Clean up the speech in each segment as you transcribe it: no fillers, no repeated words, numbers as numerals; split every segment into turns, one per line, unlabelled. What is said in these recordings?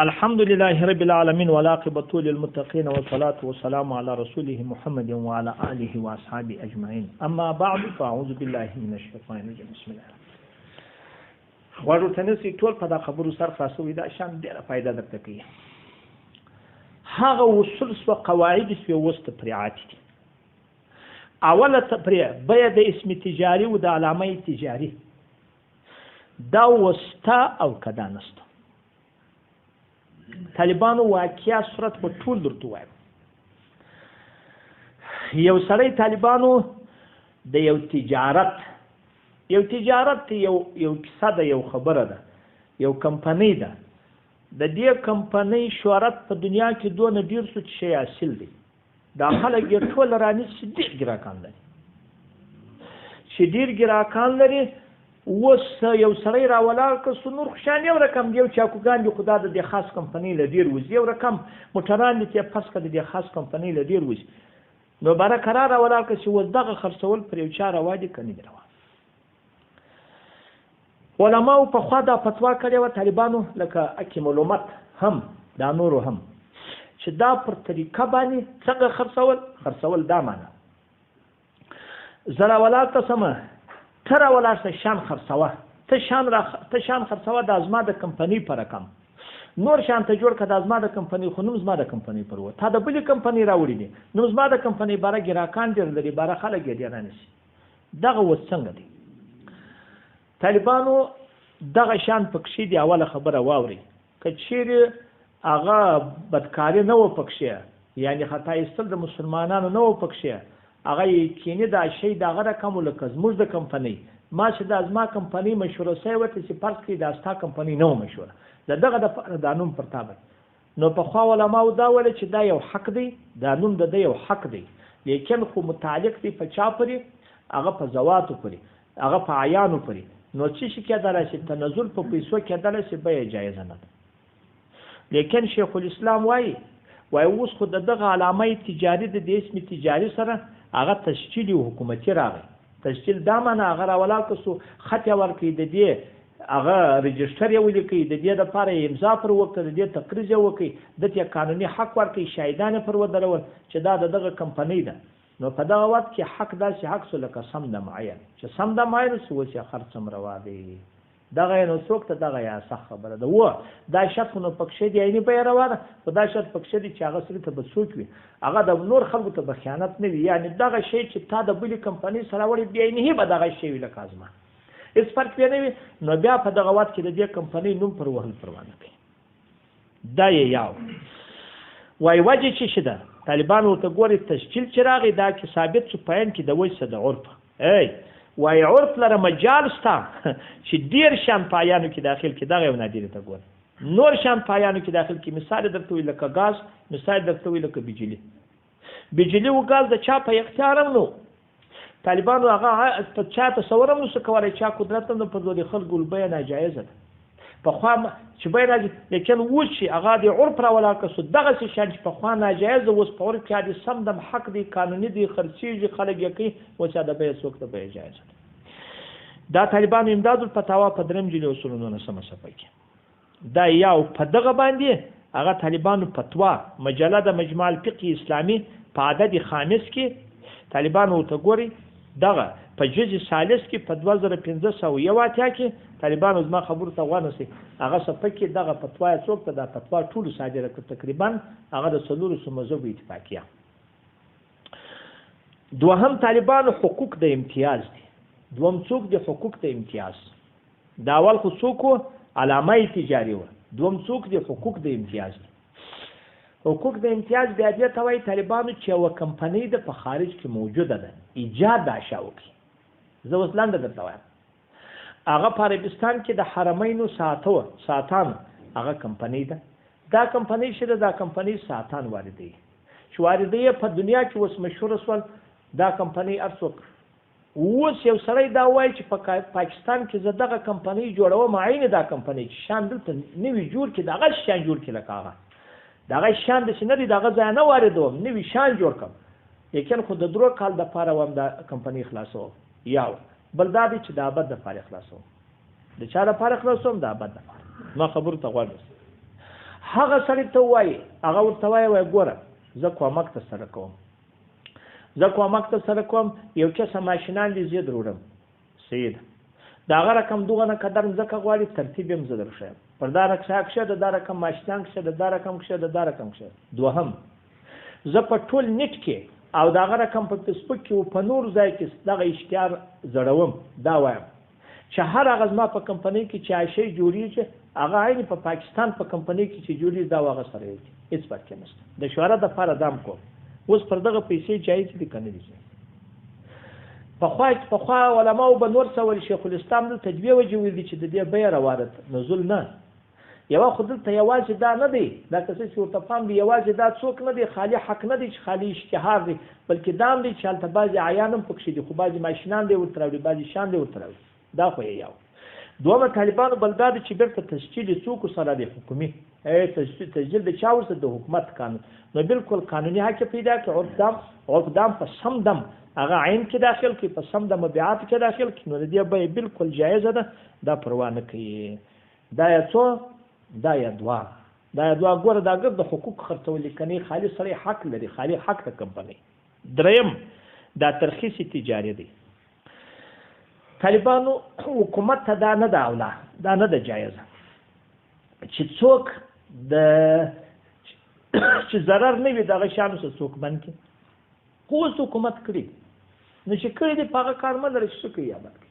الحمد لله رب العالمين والعاقبة للمتقين والصلاة والسلام على رسوله محمد وعلى آله وأصحابه أجمعين أما بعد فأعوذ بالله من الشيطان الرجيم بسم الله غواړو تنسي ټول په دا خبرو سر خلاصوي دا شان ډېره فائدہ درته کوي هغه اصول او قواعد چې وسط پرعات دي اوله تفریع بیا د اسم تجاري او د علامه تجاري دا وستا او کدانست طالبانو واقعیا صورت په ټول درته وایم یو سړی طالبانو د یو تجارت یو کیسه ده یو خبره ده یو کمپنی ده د دې کمپنی شهرت په دنیا کې دونه ډیر څه شي حاصل دي دا خلک یې ټول رانیسي ډیر ګراکان لري اوس یو سړی راولاړ که څه نور خوشحال یو رقم یو چاکوګان دي خدا د دې خاص کمپنۍ له ډېر وځي یو رقم موټران دي چې پس که د دې خاص کمپنۍ له ډېر وځي نو باره قرار راولاړ که چې اوس دغه خرڅول پر یو چا روا دي که نه دي روا علماو پخوا دا فتوا کړې وه طالبانو لکه حکیم الامت هم دا نورو هم چې دا پر طریقه باندې څنګه خرڅول دا معنی زه راولاړ ته سمه ته راولاړ شه شان خرڅوه ته شان خرڅوه دا زما د کمپنۍ په رقم نور شان ته جوړ که دا زما د کمپنۍ خو نوم زما د کمپنۍ پر و تا د بلې کمپنۍ راوړي دي نو زما د کمپنۍ باره ګراکان ډېر لري باره خلک یې ډېر رانیسي دغه اوس څنګه دی طالبانو دغه شان پکښې دي اوله خبره واورئ که چیرې هغه بدکاري نه وه پکښې یعنې خطا ایستل د مسلمانانو نه وه پکښې هغه یقیني دا شی د هغه رقم و لکه زموږ د کمپنۍ ما چې دا زما کمپنۍ مشهوره شوې وه چې فرض کړئ دا ستا کمپنۍ نه وه مشهوره د دغه دپاره دا نوم پر تا نو پخوا علماو دا ویل چې دا یو حق دی دا نوم د ده یو حق دی لیکن خو متعلق دی په چا پورې هغه په ذواتو پورې هغه په عیانو پورې نو څه شي کېدلی شي تنزل په پیسو کېدلی شي بیه جایزه نه ده لیکن شیخ الاسلام وایي اوس خو د دغه علامه تجاري د دې اسم تجاري سره هغه تشکیل او حکومتي راغی تشکیل دا معنی هغه راولاړ که څو خط یې ورکړي د دې هغه رجسټر یې ولیکئ د دې دپاره یې امضا پر وکړه د دې تقریض یې وکړئ دته یې قانوني حق ورکړئ شاهدان یې پر ودرول چې دا د دغه کمپنۍ ده نو په دغه وخت کې حق داسې حق سو لکه سم د معین چې سم د معین سو اوس یې خرڅ هم روا دی دغه یې نو څوک ته دغه یا صح خبره ده دا شرط خو نو پکښې دی عیني بیه روا ده خو دا شرط پکښې دی چې هغه سړي ته به څوک وي هغه د نور خلکو ته به خیانت نه وي یعنې دغه شی چې تا د بلې کمپنۍ سره وړې بیا عیني به دغه شی وي لکه زما هېڅ فرق پرې نه وي نو بیا په دغه وخت کې د دې کمپنۍ نوم پر وهل پروا نه کوي دا یې یو وایي وجې چې شي ده طالبان ورته ګوري تشکیل چې راغی دا کې ثابت شو په عین کې د وجه د عرف وایي عرف لره مجال شته چې ډېر شان پایانو کې داخل کې دغه یو نادر ته ګوري نور شان پایانو کې داخل کې مثال درته وي لکه غاز مثال درته وي لکه بجلی او غاز د چا په اختیار هم نو طالبانو هغه چا تصور هم نشو کولی چا قدرت هم په زور خلکو بیه ناجایزه ده پخوا چې بیه ناجایزه لیکن اوس چې هغه د عرف راولاړ که څه دغسې شیان چې پخوا ناجایزه اوس په عرف کې د سم دم حق دی قانوني دی خرڅېږي خلک یې کوي اوس د بیه څوک ته بیه جایزه ده دا طالبانو امداد الفتاوا په درېیم جلد اصول 19 صفحه کې دا یو په دغه باندې هغه طالبانو فتوا مجله د مجمع الفقه اسلامي په عدد خامس کې طالبانو ورته ګوري دغه په جزء ثالث کې په 2581 کې طالبانو زما خبرو ته وانسي هغه صفحه کې دغه فتوا څوک ته دا فتوا ټول صادره کړ تقریبا هغه د څلورو مذهب اتفاقیه دوهم طالبانو حقوق د امتیاز دي دوم څوک د حقوق د امتیاز دا اول خو څوک علامه تجاري و دوم څوک د حقوق د امتیاز دي حقوق د امتیاز بیا دې ته وایي طالبانو چې یوه کمپنۍ د په خارج کې موجوده ده ایجاد د اشیا وکړي زه اوس لنډه درته وایم هغه په عربستان کې د حرمینو ساتان هغه کمپنۍ ده دا کمپنۍ چې ده دا کمپنۍ ساتان واردوي چې واردوي په دنیا کې اوس مشهوره شول دا کمپنۍ هر څوک اوس یو سړی دا وایي چې په پاکستان کې زه دغه کمپنۍ جوړوم عین دا کمپنۍ چې شان دلته نوي جوړ کړي دغه شان جوړ کړي لکه هغه دغه شان داسې نه دي دغه ځای نه واردوم نوي شان جوړ کړم لیکن خو د 3 کال دپاره وم دا کمپنۍ خلاصوم یو بل دا دی چې د ابد دپاره خلاصوم د چا دپاره خلاصوم د ابد دپاره ما خبرو ته غوږ هغه سړي ته وایي هغه ورته وایي ګوره زه کومک ته سره کوم یو کس ماشینان دي زه دروړم سید د هغه رقم دغه نه قدر ځکه غواړي ترتیب یې زه درښیم پر دا رقم کښه د دا رقم ماشینان کښه د دا رقم کښه د دا رقم کښه دوهم زه په ټول نیټ کې او د هغه رقم په فیسبوک کې او په نور ځای کې دغه اشتهار زړوم دا وایم چې هر هغه زما په کمپنۍ کې چې شی جوړېږي هغه عین په پاکستان په کمپنۍ کې چې جوړېږي دا هغه سره یې هېڅ فرق نشته د شهرت دپاره دام کوم اوس پر دغه پیسې جایز دي که نه دي پخوا علماو به نور څه ویل شیخ الاسلام دلته دوې وجې ویلي چې د دې بیه روارد نزول نه یوه خو دلته یوازې دا نه دی دا که څه چې ورته پام دی یوازې دا څوک نه دی خالي حق نه دی چې خالي اشتهار دی بلکې دا هم دی چې هلته بعضې عیان هم پکښې دي خو بعضې ماشینان دی ورته راوړي بعضې شیان دی ورته راوړي دا خو یې یو دومره طالبانو بل دا دی چې بیرته تسجیل یې څوکو سره دی حکومي تسجیل د چا ورسره د حکومت قانون نو بالکل قانوني حق پیدا کړي عرف دام په سم دم هغه عین کې داخل کړي په سم د مبيعات کې داخل کړي نو د دې بیه بالکل جایزه ده دا پروا نه کوي دا یا څو دا یا دوه ګوره دا ګر د حقوق خرڅول کني خالي سړی حق لري خالي حق د کمپنۍ دریم دا ترخیص تجاري دی طالبانو حکومت ته دا نه ده اوله دا نه ده جایزه چې څوک چې ضرر نه وي دغه شیانو سره څوک بند کړي خو اوس حکومت کړي نو چې کړي دي په هغه کار مه لري چې څه کوي یا بند کړي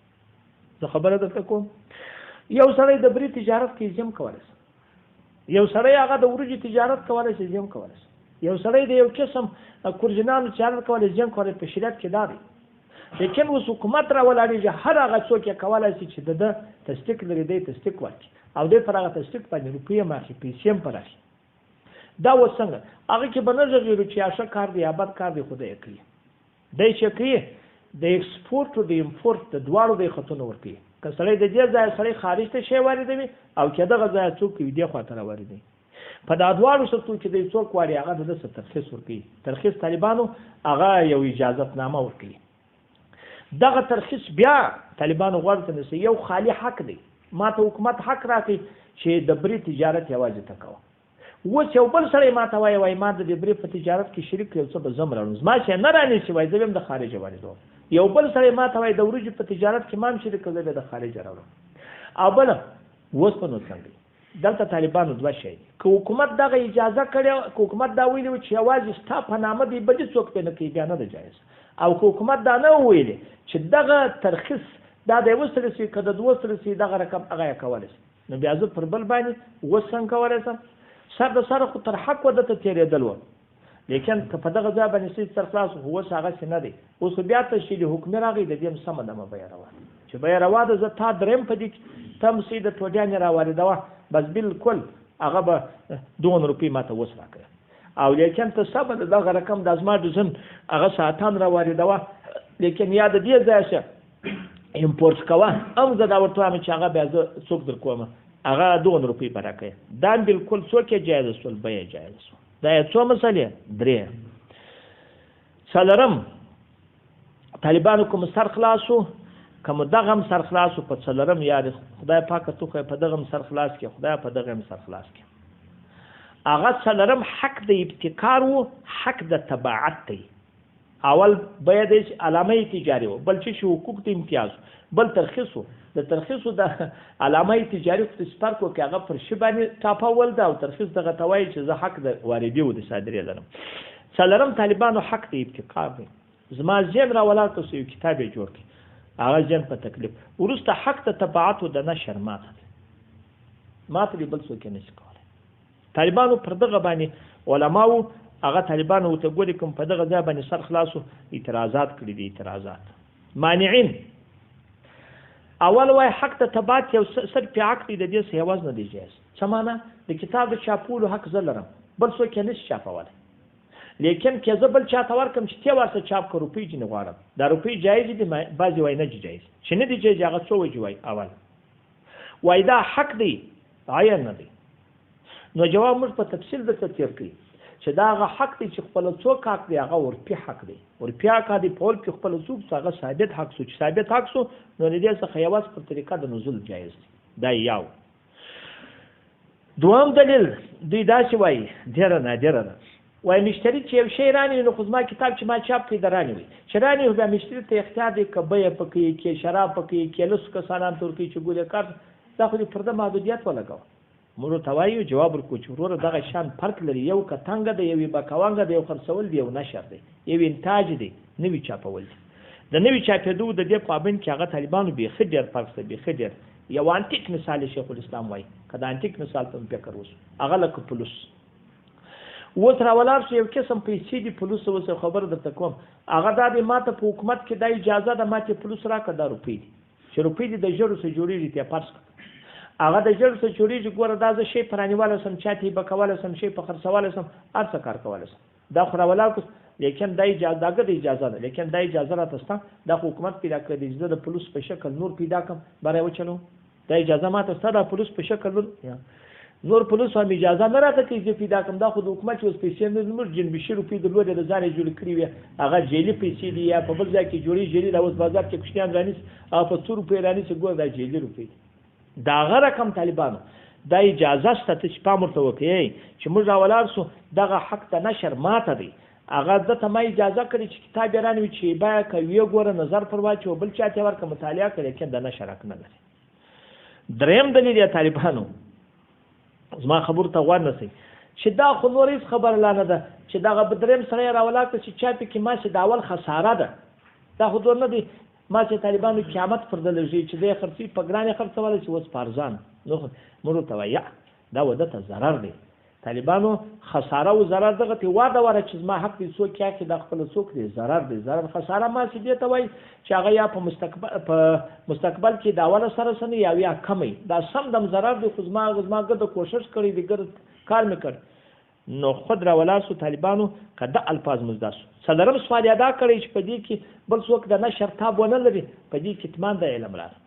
زه خبره درته کوم یو سړی د بري تجارت کې زم کولی شي یو سړی هغه د وریجو تجارت کولی شي زم کولی شي یو سړی د یو قسم کورجنانو تجارت کولی زم کولی په شریعت کې دا دی لیکن اوس حکومت را ولاړېږي هر هغه څوک یې کولی شي چې د تصدیق لري دی تصدیق ورکړي او دی پر هغه تصدیق باندې روپۍ هم اخلي پیسې هم پر اخلي دا اوس څنګه هغه کې به نه غږېږو چې یا ښه کار دی یا بد کار دی خو دی یې کوي دی چې کوي د ایکسپورټ او د امپورټ د دواړو دی خطونه ورکوي که سړی د دې ځایه سړی خارج ته شی واردوي او که دغه ځایه څوک کوي دې خوا ته راواردوي په دا دواړو سطحو کې دی څوک واړي هغه د ده څه ترخیص ورکوي ترخیص طالبانو هغه یو اجازتنامه ورکوي دغه ترخیص بیا طالبانو غواړي ته نسي یو خالي حق دی ما ته حکومت حق راکړي چې د بري تجارت یوازې ته کوه اوس یو بل سړی ما ته وایي ما د دې بري په تجارت کې شریک یو څه به زه هم راوړم زما چې نه رانیسي وایي زه به هم د خارجه واردوم یو بل سړی ما ته وایي د وریجو په تجارت کې ما هم شریک زه به د خارجه راوړم او بله اوس په نو څنګه دلته طالبانو دوه شی دي که حکومت دغه اجازه کړې که حکومت دا ویلي و چې یوازې ستا په نامه دی بلې څوک پرې نه کوي بیا نه ده جایز او که حکومت دا نه ویلي چې دغه ترخیص دا د یوه سړي سي که د دوه سړي سي دغه رقم هغه یې کولی شي نو بیا زه پر بل باندې اوس څنګه کولی شم سر د سره خو تر حق و دته تېرېدل و لیکن که په دغه ځای باندې سي سر خلاص خو اوس هغسې نه دی اوس بیا تشکیل حکمي راغی د دې هم سمه دمه بیه روا چې بیه روا ده زه تا درېیم په دې کې ته هم سي د ټوډیانې راواردوه بس بالکل هغه به 2 روپۍ ما ته اوس راکړه او لیکن ته سبا دغه رقم د زما ډزن هغه ساعتان راواردوه لیکن یا د دې ځای شه امپورټ کوه هم زه دا ورته وایم چې هغه بیا زه څوک در کوم هغه 2 روپۍ به راکړې دا بالکل څوک یې جایزه شول بیه جایزه شول دا یې څو مسلې درې څلورم طالبانو کوم سر خلاصو کوم دغه هم سر خلاصو په څلورم یار خدای پاکه تو په دغه هم سر خلاص کې خدای په دغه هم سر خلاص کې هغه څلورم حق د ابتکار و حق د تبعات دی اول بیه د علامه تجاري و بل چې حقوق د امتیاز بل ترخیص د ترخیص د علامه تجاري په سپارکو کې هغه پر شی باندې ټاپول دا او ترخیص دغه توای چې زه حق د واردی او د صادرې لرم څلورم طالبانو حق د ابتکار دی زما ځین را ولاړ تاسو یو کتاب جوړ کړئ هغه ځین په تکلیف ورسته حق د تبعات د نشر ماته بل څوک نه شي کولای طالبانو پر دغه باندې علماو هغه طالبانو ته ګوري کوم په دغه ځای باندې سر خلاصو اعتراضات کړي دي اعتراضات مانعين اول وای حق ته تبعات یو سر په عقد د دې څه هواز نه دی جایز څه معنا د کتاب د چاپولو حق زلرم بل څوک نه شي چاپوله لیکن که زه بل چاته ورکم چې تی ورته چاپ کړو روپۍ جن غواړم دا روپۍ جایز دي بعضی وای نه جایز چې نه دی جایز هغه څو وای اول وای دا حق دی عین نه دی نو جواب موږ په تفصیل درته تیر کړی چې دا هغه حق دی چې خپل څوک حق دی هغه ورپی حق دی ورپی حق دی په ول کې خپل څوک هغه ثابت حق سو چې ثابت حق سو نو دې څخه یواز په طریقه د نزول جایز دی دا یو دوام دلیل دوی داسې وایي ډېره نادره ده وایي مشتري چې یو شی رانیوي نو خو زما کتاب چې ما چاپ کړي د رانیوي چې رانیوي بیا مشتري ته اختیار دی که بیه پکې کې شراب پکې کې لسو کسانان ته ورکوي چې ګولې کار دا خو دې پرده محدودیت ولګوه موږ ورته وایو جواب ورکړو چې وروره دغه شیان فرق لري یو که تنګه دی یو یې بکوانګه دی یو خرڅول دی یو نشر دی یو انتاج دی نوي چاپول دي د نوي چاپېدو د دې پابند کې هغه طالبانو بیخي ډېر فرق دی بیخي ډېر یو انټیک مثال شیخ الاسلام وایي که د انټیک مثال ته فکر وشو هغه لکه پلوس اوس راولاړ شو یو قسم پیسې دي پلوس اوس خبره درته کوم هغه دا دی ما ته په حکومت کې دا اجازه ده ما چې پلوس راکړه دا روپۍ دي چې روپۍ دي د ژړو څه جوړېږي ته فرض کړه هغه د ژړو څه جوړېږي ګوره دا زه شی په رانیوالی سم چا ته یې بکولی سم شی په خرڅولی سم هر څه کار کولی سم دا خو راولاړ کړو لیکن دا اجازه د اجازه ده لیکن دا اجازه راته شته دا خو حکومت پیدا کړی دی زه د پلوس په شکل نور پیدا کړم برای وچلوم دا اجازه ماته شته دا پلوس په شکل نور پلوس هم اجازه نه راته کوي چې پیدا کړم دا خو د حکومت چې اوس پیسې نه زموږ جنبشي روپۍ درلودې د ځان یې جوړې کړي وې هغه جیلي پیسې دي یا په بل ځای کې جوړې جیلي دا اوس بازار کې کوشتیان رانیسي او په څو روپۍ رانیسي ګوره دا جیلي روپۍ دي د هغه رقم طالبانو دا اجازه شته ته چې پام ورته وکړې چې موږ راولاړ سو دغه حق د نشر ماته دی هغه ده ته ما اجازه کړې چې کتاب یې رانوي چې باید که ویې ګوره نظر پر واچوه بل چا ته ورکړه مطالعه کړې لیکن د نشر حق نه لري دریم دلیل یې طالبانو زما خبرو ته غوږ نیسئ چې دا خو نور هېڅ خبره لا نه ده چې دغه دریم سړی یې راولاړ کړه چې چا پکې ما چې د اول خساره ده دا خو دور نه دی ما چې طالبانو قیامت پر ده لږي چې دی خرڅوي په ګران یې خرڅولی چې اوس په ارزان نو موږ ورته وایه دا وده ته ضرر دی طالبانو خساره او ضرر دغه ته واده وره چې زما حق دی څوک یا کې د خپل څوک دی ضرر دی ضرر خساره ما چې دې ته وایي چې هغه یا په مستقبل کې د اوله سره سني یا کمی دا سم دم ضرر دی خو زما ګرده کوشش کړی دی ګرد کار مې کړ نو خود راولاړ سو طالبانو که د الفاظ مزدا سو څلورم سوال یې ادا کړی چې په دې کې بل څوک د نشر تاب ونه لري په دې کې اطمینان د علم لاره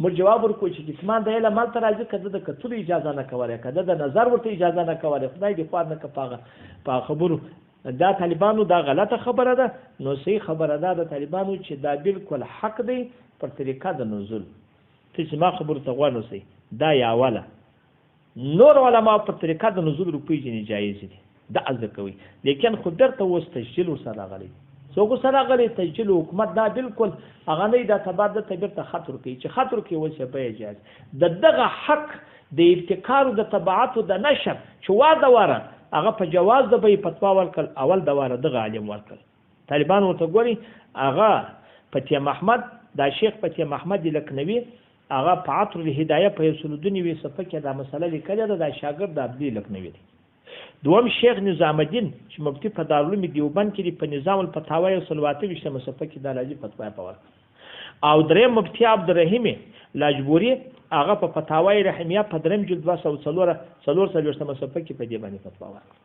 موږ جواب ورکوو چې اطمینان د علم هلته راځي که ده د کتلو اجازه نه کولی که ده د نظر ورته اجازه نه کولی خدای دې خوار نه کړه په خبرو دا طالبانو دا غلطه خبره ده نو صحیح خبره ده د طالبانو چې دا بالکل حق دی پر طریقه د نزول ته چې ما خبرو ته غوږ نیسئ دا یې اوله نور علما پر طریقه د نزول روپۍ ځینې جایز دي دا زده کوي لیکن خو بیرته اوس تسجیل ورسره راغلی څوک سره غلی تسجیل حکومت دا بالکل هغه نه دا تبادله ته بیرته خط ورکوي چې خط ورکوي اوس یې بیه جایز د دغه حق د ابتکار د طبعاتو د نشر چې واده واره هغه په جواز د بیې فتوا ورکړل اول د واره دغه عالم ورکړل طالبان ورته ګوري هغه فتح محمد دا شیخ فتح محمد لکنوي هغه په عطر الهدایه په 192 صفحه کې دا مسله لیکلې ده د شاګرد د عبدالله لکنوي دی دوم شیخ نظام الدین چې مفتي په دارالعلوم دیوبند کې په نظام الفتاوا 128 صفحه کې د راځي فتوا په ورکړه او دریم مفتي عبدالرحیم لاجبوري هغه په فتاوا رحیمیه په دریم جلد 204 صفحه کې په دې باندې فتوا ورکړه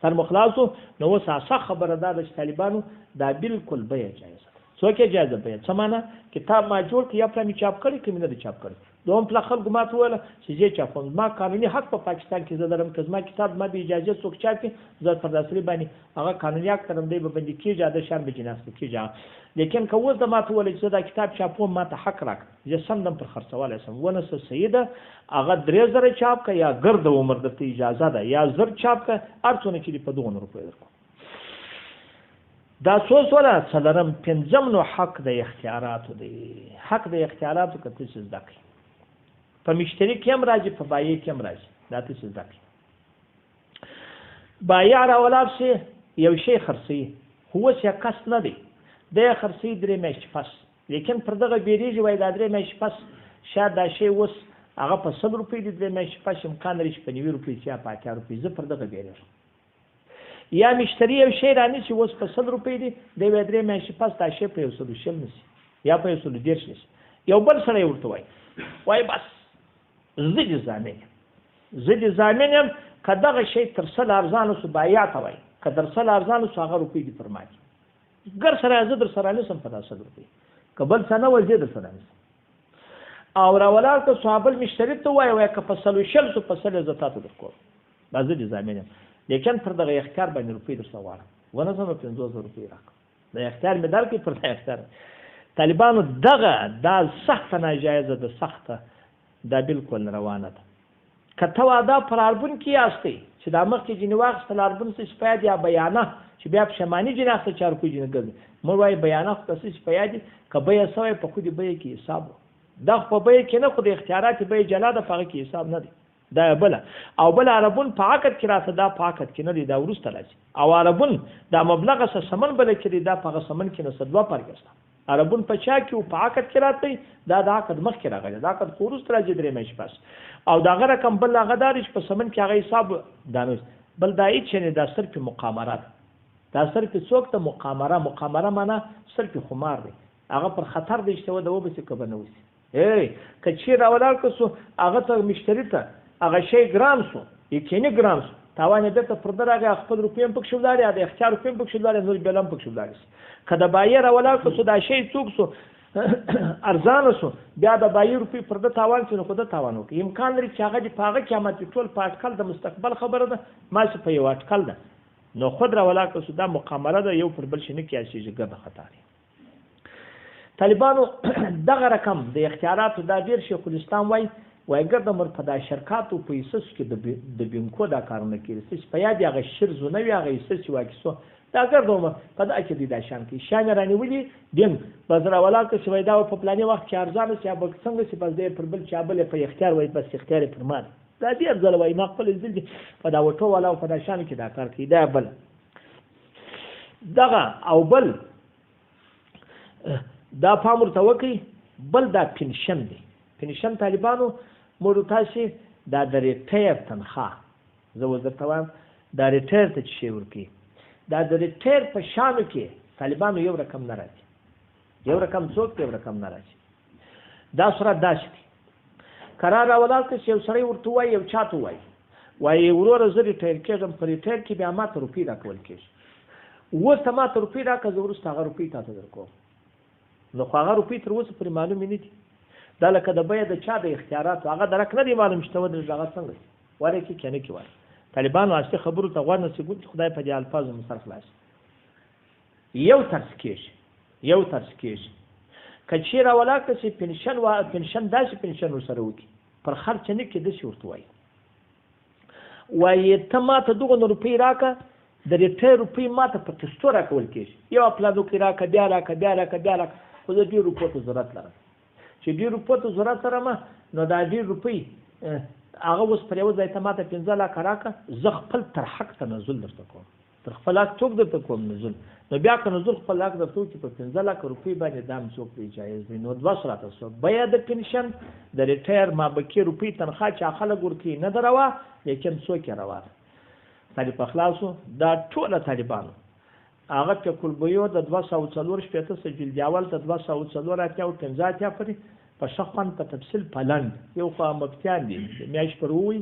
سر مخلاصو نو وسه خبره ده چې طالبانو دا بالکل بیه جایز څوک یې جایز بیه څه معنا کتاب ما جوړ کړ یا پرې می چاپ کړی کې نه چاپ کړی دوم په خلکو ما ته ویل چې زه چاپم ما قانوني حق په پاکستان کې زه درم که زما کتاب ما به اجازه څوک چاپي زه پر داسري باندې هغه قانوني حق ترم دی به باندې کېږي د شرم جناس کېږي لیکن که اوس د ما ته ویل چې دا کتاب چاپوم ما ته حق راک زه سم دم پر خرڅولی سم ونه څه صحیح ده هغه 3000 چاپ که یا ګرد عمر درته اجازه ده یا زر چاپ که هر څونه چې په 2 روپۍ درکړو دا څو سوله څلورم پنځم نو حق د اختیاراتو دی حق د اختیاراتو که ته څه زده کړې په مشتري کې هم راځي په بایع کې هم راځي دا ته څه زده کړې بایع راولاړ شي یو شی خرڅوي خو اوس یې کس نه دی دی یې خرڅوي 3 میاشتې پس لیکن پر دغه بیریږي وایي دا 3 میاشتې پس شاید دا شی اوس هغه په 100 روپۍ دی 3 میاشتې پس امکان لري چې په 90 روپۍ یا په 80 روپۍ زه پر دغه بیریږم یا مشتری یو شی رانیسي اوس په 100 روپۍ دی دی وایي 3 میاشتې پس دا شی په 140 نیسي یا په 110 نیسي یو بل سړی ورته وایي بس زه دې ضامن یم که دغه شی تر 100 ارزانه سو بایع ته وایي که در 100 ارزانه سو هغه روپۍ دې پر ما دي ګر سره زه در سره نیسم په 100 روپۍ که بل څه نه وایي زه در سره نیسم او راولاړ که صحابل مشتری ته وایي که په 100 سو په 100 زه تاته درکوم دا زه دې ضامن یم لیکن پر دغه اختیار باندې روپۍ در سره غواړم ونه زه مې 500 روپۍ راکړم د اختیار مې درکړي پر د اختیار طالبانو دغه دا سخته ناجایزه ده سخته دا بالکل روانه ده که ته واده پر اربون کې یاستئ چې دا مخکې جینې واخیستل اربون څه شي په یاد یا بیانه چې بیا پښیماني جینې اخته 4 روپۍ جینې ګرځي موږ وایو بیانه خو ته څه شي په یاد دي که بیه سوی په خودي بیه کې حساب دا خو په بیه کې نه خو د اختیاراتي بیه جلا ده په هغه کې حساب نه دی دا بله او بل عربون په عقد کې راته دا په عقد کې نه دی دا وروسته راځي او عربون دا مبلغه څه سمن بله چې دی دا په هغه سمن کې نه څه 2 فرق شته عربون په چا کې په عقد کې راځي دا د عقد مخکې راغلی دا عقد خو وروسته راځي 3 میاشتې پس او دا هغه رقم بل هغه دار چې په سمن کې هغه حساب دا نه بل دا هیڅ نه دا صرف مقامرات دا صرف څوک ته مقامره معنا صرف خمار دی هغه پر خطر دی چې و به څه کبه نه وسی که چی راولار کسو هغه ته مشتری ته هغه شی ګرام سو یقیني ګرام سو تاوان دې ته پر درغه خپل روپیم پک شو لري د اختیار روپیم پک شو لري نور بلم پک شو لري کله بایر راولار کسو دا شی څوک سو ارزان سو بیا د بایر روپی پر د تاوان څخه خود تاوان وکي امکان لري چې هغه د پاغه قیامت ټول پاتکل د مستقبل خبره ده ما څه په یو اټکل ده نو خود راولار کسو دا مقامره ده یو پر بل شي نه کیږي ګرځي خطر طالبانو دغه رقم د اختیاراتو دا ډیر شیخ الاسلام وای ګرد مر په دا شرکاتو په اساس کې د بینکو دا کارونه کوي چې په یاد هغه شرزو نه وي هغه اساس واکسو دا ګرد مر په دا کې د شان کې شان رانیولي دین بازار ولاک چې وای دا په پلاني وخت کې ارزانه چې به څنګه چې بس دې پر بل چابل په اختیار وای بس اختیار پر مان دا دې ځل وای ما خپل ځل په دا وټو ولا په دا شان کې دا کار کوي دا بل دغه او بل دا پام ورته وکړي بل دا پنشن دی پنشن طالبانو موږ تاسو دا د ریټایر تنخواه زه ورته وایم دا ریټایر ته شي ورکی دا د ریټایر په شان کې طالبانو یو رقم نه راځي یو رقم څوک یو رقم نه راځي دا سره داشت قرار راولال چې یو سړی ورته وای یو چاته وای وروره زه ریټایر کېږم په ریټایر کې بیا ماته روپۍ راکول کېږي اوس ته ماته روپۍ راکړه زه وروسته هغه روپۍ تاته درکوم نو خو هغه روپۍ تر اوسه پورې معلومې نه دي دا لکه د بیه د چا د اختیاراتو هغه درک نه دی معلوم شته ودرې هغه څنګه واره کې کنه کې واره طالبانو اصلي خبرو ته غوړ نصیب خدای په دې الفاظو مصرف خلاص یو ترس کېږي کچې راولا که پنشن داسې پنشن ورسره وکړي پر خرچ نه کې داسې ورته وایي ته ماته دغه روپۍ راکړه د ریټایر روپۍ ماته په قسطو راکول کېږي یو پلانو کې راکړه بیا راکړه خو زه 2 روپو ته ضرورت لرم چې 2 روپو ته ضرورت لرم نو دا 2 روپۍ هغه اوس پر یو ځای ته ماته 15 لک راکړه زه خپل تر حق تنزل درته کوم تر خپل حق څوک درته کوم نزل نو بیا که نزل خپل حق درته وکړي په 15 لک روپۍ باندې دام څوک دی جایز دی نو 2 ساعته سو بیا د پنشن د ریټایر مابقي روپۍ تنخواه چې خلک ورکوي نه دروا لیکن څوک یې روا طالب اخلاصو دا ټول طالبانو هغه په کلبیو د 204 شپته سجل دیوال ته 204 اتیا او 15 اتیا پرې په شخصن په تفصیل پلان یو خو مفتیان دي میاش پروي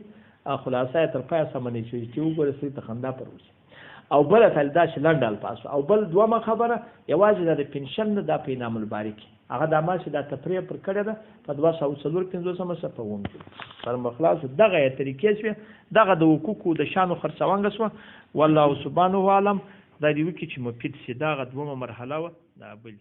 خلاصه تر پای سمونې چې وګورئ سې تخندا پروي او بل تل دا شلند الفاظ او بل دومره خبره یوازې د پنشن د پینام البارک هغه د ما چې د تفریح پر کړه ده په 204 15 سم صفون پر مخلاص دغه طریقې شوی دغه د حقوقو د شانو خرڅوانګ شو والله سبحانه و تعالی دا دی وکي چې مفید سي دغه دومره مرحله و دا بل